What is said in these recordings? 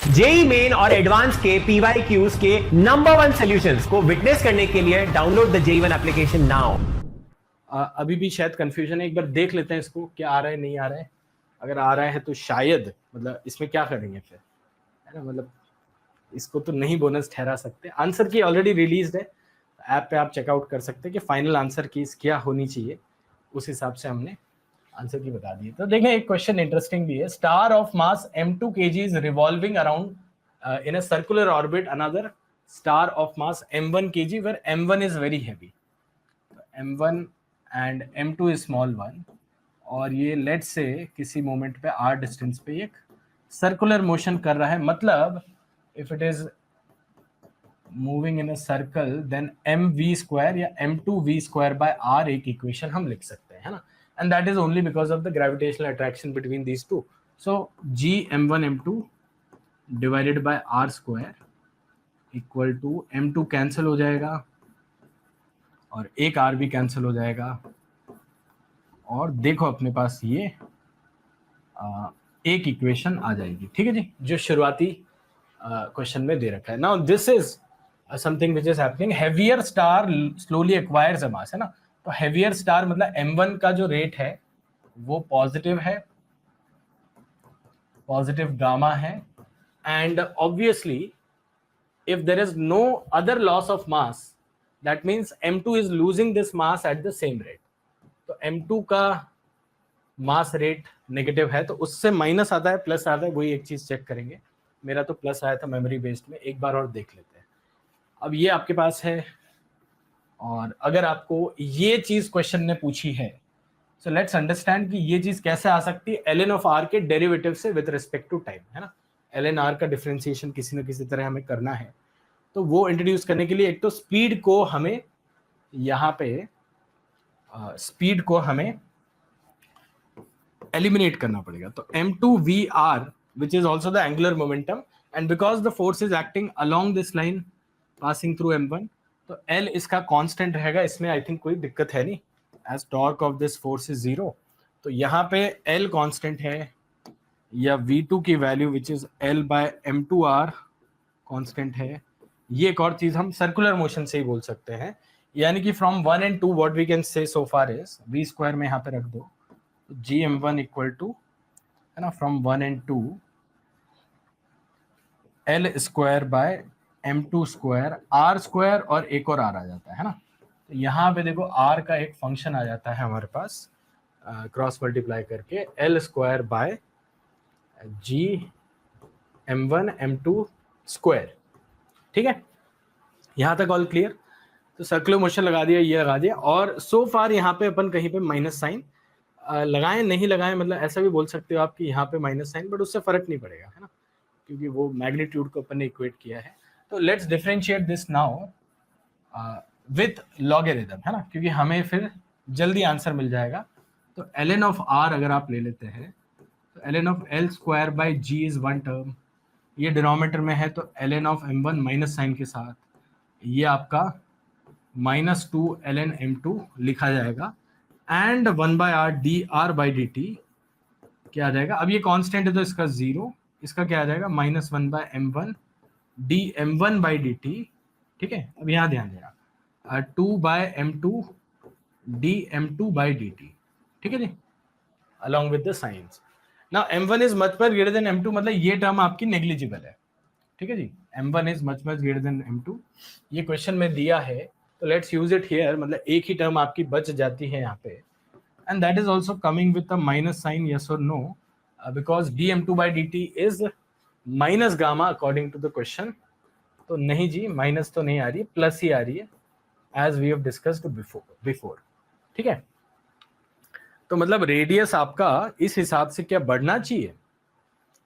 JEE main और advance के PYQs के नंबर 1 सॉल्यूशंस को विटनेस करने के लिए download the JEE one application now. अभी भी शायद कंफ्यूजन है, एक बार देख लेते हैं इसको क्या आ रहा है नहीं आ रहा है। अगर आ रहा है तो शायद मतलब इसमें क्या करेंगे फिर, है ना, मतलब इसको तो नहीं बोनस ठहरा सकते। आंसर की ऑलरेडी रिलीज है, ऐप पे आप चेकआउट कर सकते हैं कि फाइनल आंसर की क्या होनी चाहिए, उस हिसाब से हमने आंसर की बता दी। तो देखें एक क्वेश्चन इंटरेस्टिंग भी है। Star of mass m2 kg is revolving around in a circular orbit another star of mass m1 kg where m1 is very heavy. m1 and m2 is small one, और ये late से किसी moment पे r distance पे एक circular motion कर रहा है। मतलब if it is moving in a circle then mv square या m2v स्क्वायर बाय r एक इक्वेशन हम लिख सकते हैं, है ना। And that is only because of the gravitational attraction between these two. So g m1 m2 divided by r square equal to m2 cancel हो जाएगा और एक r भी कैंसिल हो जाएगा, और देखो अपने पास ये एक इक्वेशन आ जाएगी, ठीक है जी, जो शुरुआती क्वेश्चन में दे रखा है। Now this is something which is happening. Heavier star slowly acquires a mass, है ना। तो हेवियर स्टार मतलब m1 का जो रेट है वो पॉजिटिव है, पॉजिटिव गामा है, and obviously if there is no other loss of mass that means m2 is losing this mass at the same rate। तो m2 का मास रेट नेगेटिव है तो उससे माइनस आता है प्लस आता है, वही एक चीज चेक करेंगे। मेरा तो प्लस आया था मेमोरी बेस्ड में, एक बार और देख लेते हैं। अब ये आपके पास है, और अगर आपको ये चीज क्वेश्चन ने पूछी है, सो लेट्स अंडरस्टैंड कि ये चीज कैसे आ सकती है ln ऑफ r के डेरिवेटिव से विद रिस्पेक्ट टू टाइम, है ना। ln r का डिफरेंशिएशन किसी न किसी तरह हमें करना है, तो वो इंट्रोड्यूस करने के लिए एक तो स्पीड को हमें यहाँ पे स्पीड को हमें एलिमिनेट करना पड़ेगा। तो m2vr which is also the angular momentum and because the force is acting along this line passing through m1, तो l इसका कांस्टेंट रहेगा, इसमें आई थिंक कोई दिक्कत है नहीं, as torque of this force is 0। तो यहाँ पे l कांस्टेंट है, या v2 की value which is l by m2r constant है। ये एक और चीज हम सर्कुलर मोशन से ही बोल सकते हैं, यानी कि from 1 and 2 what we can say so far is v square में यहाँ पे रख दो, जी m1 इक्वल टू, है ना, from 1 and 2 l square bye m2 square r square, और एक और r आ जाता है ना। तो यहाँ पे देखो r का एक फंक्शन आ जाता है हमारे पास क्रॉस मल्टीप्लाई करके l square by G m1 m2 square, ठीक है। यहाँ तक ऑल क्लियर। तो सर्कुलर मोशन लगा दिया, ये लगा दिया, और सो फार यहाँ पे अपन कहीं पे माइनस साइन लगाएं नहीं लगाएं, मतलब ऐसा भी बोल सकते हो आप कि यहाँ पे माइनस साइन, बट उससे फर्क नहीं पड़ेगा, है ना, क्योंकि वो मैग्नीट्यूड को अपन ने इक्वेट किया है। तो let's differentiate this now with logarithm, है ना, क्योंकि हमें फिर जल्दी आंसर मिल जाएगा। तो ln ऑफ r अगर आप ले लेते हैं तो ln of l square bye g is one term, ये डिनोमिनेटर में है, तो ln of m1 minus sign के साथ ये आपका -2 ln m2 लिखा जाएगा, and 1 by R D R by D T क्या आ जाएगा। अब ये कांस्टेंट है तो इसका 0, इसका क्या आ जाएगा -1 by m1 d m1 by D t, ठीक है। अब यहाँ ध्यान देना 2 by m2 d m2 by D t, ठीक है जी, along with the science. Now m1 is much much greater than m2, मतलब ये टर्म आपकी नेग्लिजिबल है, ठीक है जी। m1 is much much greater than m2, ये क्वेश्चन में दिया है, तो लेट्स यूज इट हियर, मतलब एक ही टर्म आपकी बच जाती है यहाँ पे, and that is also coming with the minus sign, yes और no, because dm2 by dt is minus gamma according to the question. तो नहीं जी, माइनस तो नहीं आ रही है, प्लस ही आ रही है, as we have discussed before, ठीक है। तो मतलब रेडियस आपका इस हिसाब से क्या बढ़ना चाहिए,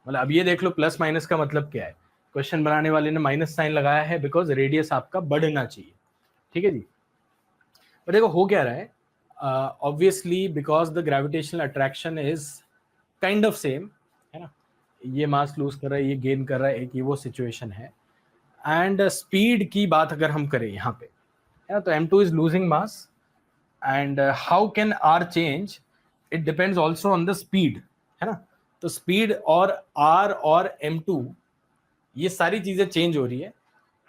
मतलब अब ये देख लो प्लस माइनस का मतलब क्या है, क्वेश्चन बनाने वाले ने माइनस साइन लगाया है बिकॉज रेडियस आपका बढ़ना चाहिए, ठीक है जी। पर देखो हो क्या रहा है, obviously because the gravitational attraction is kind of same, है ना, ये मास लूज कर रहा है, ये गेन कर रहा है, एक ये वो सिचुएशन है। एंड स्पीड की बात अगर हम करें यहाँ पे, है ना, तो m2 is losing mass, and how can r change, it depends also on the speed, है ना। तो स्पीड और r और m2 ये सारी चीजें चेंज हो रही है,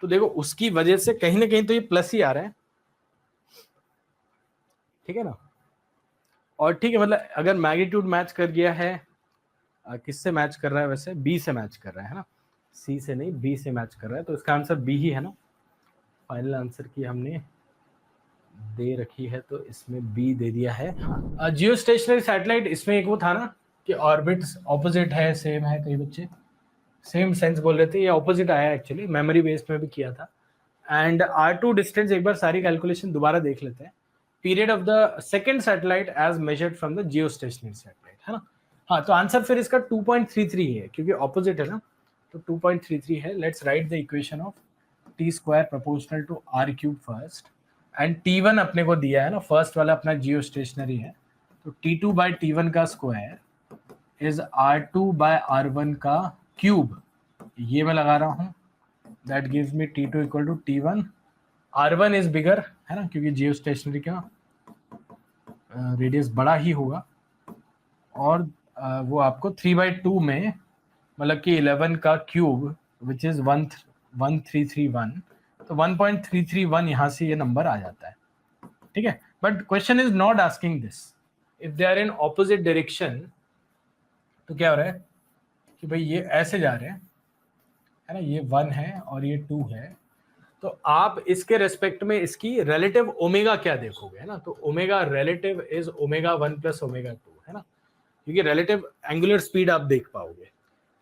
तो देखो उसकी वजह से कहीं ना कहीं तो ये प्लस ही आ रहा है, ठीक है ना। और ठीक है, मतलब अगर मैग्नीट्यूड मैच कर गया है, किससे मैच कर रहा है वैसे, बी से मैच कर रहा है ना, सी से नहीं, बी से मैच कर रहा है, तो इसका आंसर बी ही है ना। फाइनल आंसर की हमने दे रखी है तो इसमें बी दे दिया है। जियो स्टेशनरी सैटेलाइट, इसमें एक वो था ना कि ऑर्बिट्स ऑपोजिट है सेम है, कई बच्चे सेम सेंस बोल रहे थे, ये ऑपोजिट आया एक्चुअली, मेमोरी बेस्ड में भी किया था। एंड R2 डिस्टेंस एक बार सारी कैलकुलेशन दोबारा देख लेते हैं। Period of the second satellite as measured from the geostationary satellite, है ना। हाँ, तो आंसर फिर इसका 2.33 है क्योंकि ऑपोजिट है ना, तो 2.33 है। Let's write the equation of T square proportional to R cube first, and T1 अपने को दिया है ना, फर्स्ट वाला अपना जियो स्टेशनरी है, तो T2 बाई T1 का square is R2 bye R1 का क्यूब, ये मैं लगा रहा हूँ, that gives me T2 equal to T1, R1 is bigger, है ना, क्योंकि जियो स्टेशनरी का रेडियस बड़ा ही होगा, और वो आपको 3/2 में, मतलब कि 11 का क्यूब विच इज 1331, तो 1.331 यहाँ से ये नंबर आ जाता है, ठीक है। But question is not asking this, if they are in opposite direction, तो क्या हो रहा है कि भाई ये ऐसे जा रहे हैं, है ना, ये 1 है और ये 2 है, तो आप इसके रेस्पेक्ट में इसकी रिलेटिव ओमेगा क्या देखोगे, है ना, तो omega relative is omega 1 plus omega 2, है ना, क्योंकि रिलेटिव एंगुलर स्पीड आप देख पाओगे,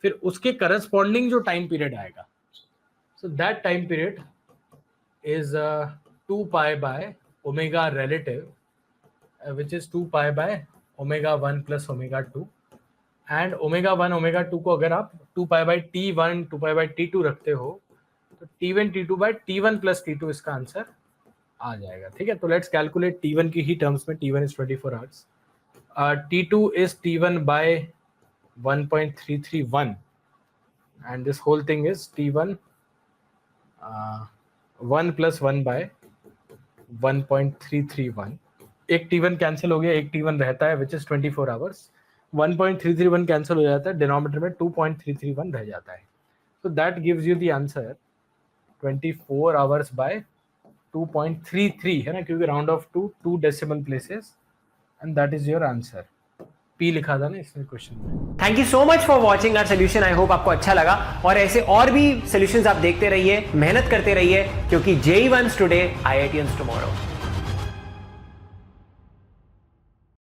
फिर उसके करस्पॉन्डिंग जो टाइम पीरियड आएगा, so that time period is 2 pi by omega relative, which is 2 pi by omega 1 plus omega 2, and omega 1 omega 2 को अगर आप 2 pi by T1 2 pi by T2 रखते हो, तो T1 T2 by T1 plus T2 इसका answer आ जाएगा, ठीक है। तो लेट्स कैलकुलेट T1 की ही टर्म्स में, T1 is 24 hours, T2 is T1 by 1.331, and this whole thing is T1 1 plus 1 by 1.331, एक T1 कैंसिल हो गया, एक T1 रहता है विच इज 24 आवर्स, 1.331 कैंसिल हो जाता है, डिनोमिनेटर में 2.331 रह जाता है, so that gives you the answer 24 hours by 2.33, है ना, क्योंकि round off to 2 decimal places, and that is your answer. P लिखा था ना इसमें क्वेश्चन में। Thank you so much for watching our solution. I hope आपको अच्छा लगा, और ऐसे और भी सोल्यूशंस आप देखते रहिए, मेहनत करते रहिए, क्योंकि JEE Ones today, IITians tomorrow.